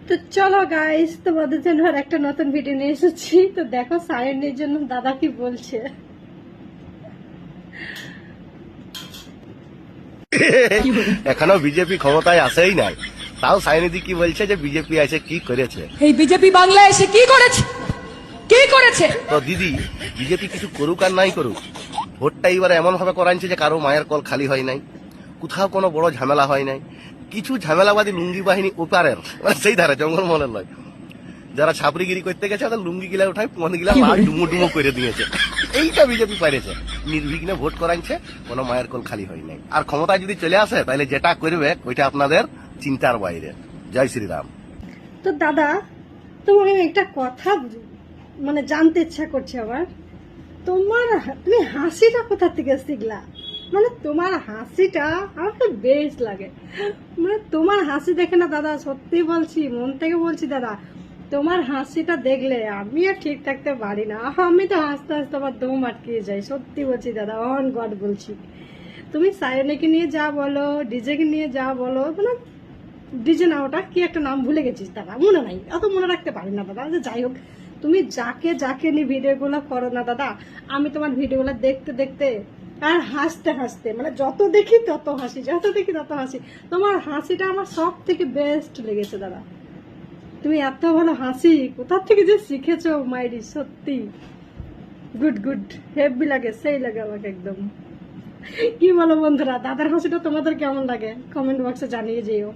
তো চলো গাইস, তোমাদের জন্য আর একটা নতুন ভিডিও নিয়ে এসেছি। তো দেখো সায়নের জন্য দাদা কি বলছে। এখনো বিজেপি ক্ষমতায় আসেই নাই, তাও সায়নিধি কি বলছে যে বিজেপি এসে কি করেছে। এই বিজেপি বাংলায় এসে কি করেছে, কি করেছে? তো দিদি, বিজেপি কিছু করুক আর নাই করুক, ভোটটা এবার এমন ভাবে করাইছে যে কারো মায়ের কল খালি হয় নাই, কোথাও কোনো বড় ঝামেলা হয় নাই। কিছু ঝামেলাবাদী লুঙ্গি বাহিনী ওপারের, মানে সেই ধারে জঙ্গলমহলের নয়, যারা ছাপড়িগিরি করতে গেছে ওদের লুঙ্গি গিলা উঠায় মন গিলা ডুমো ডুমো করে দিয়েছে। এইটা বিজেপি পাইছে, নির্বিঘ্নে ভোট করাইছে, কোনো মায়ের কল খালি হয় নাই। আর ক্ষমতায় যদি চলে আসে তাহলে যেটা করবে ওইটা আপনাদের চিন্তার বাইরে। জয় শ্রীরাম। তো দাদা, তোমাকে আমি একটা কথা মানে জানতে ইচ্ছা করছে আবার। তুমি হাসিটা কোথা থেকে শিখলা? মানে তোমার হাসিটা আমার তো বেশ লাগে। মানে তোমার হাসি দেখে না দাদা, সত্যি বলছি, মন থেকে বলছি দাদা, তোমার হাসিটা দেখলে আমি আর ঠিক থাকতে পারি না। আমি তো হাসতে হাসতে আমার দম আটকিয়ে যাই, সত্যি বলছি দাদা, অন গড বলছি। তুমি সায়নেকে নিয়ে যা বলো, ডিজেকে নিয়ে যা বলো, মানে ডিজে না, ওটা কি একটা নাম ভুলে গেছিস দাদা, মনে নাই, অত মনে রাখতে পারি না দাদা। যে যাই হোক, তুমি যাকে যাকে নিয়ে ভিডিওগুলো করো না দাদা, আমি তোমার ভিডিওগুলো দেখতে দেখতে আর হাসতে হাসতে, মানে যত দেখি তত হাসি, যত দেখি তত হাসি। তোমার হাসিটা আমার সব থেকে বেস্ট লেগেছে দাদা। তুমি এত ভালো হাসি কোথা থেকে যে শিখেছো মাইরি, সত্যি গুড গুড, হেভি লাগে, সেই লাগে আমাকে একদম। কি বলো বন্ধুরা, দাদার হাসিটা তোমাদের কেমন লাগে কমেন্ট বক্সে জানিয়ে যেও।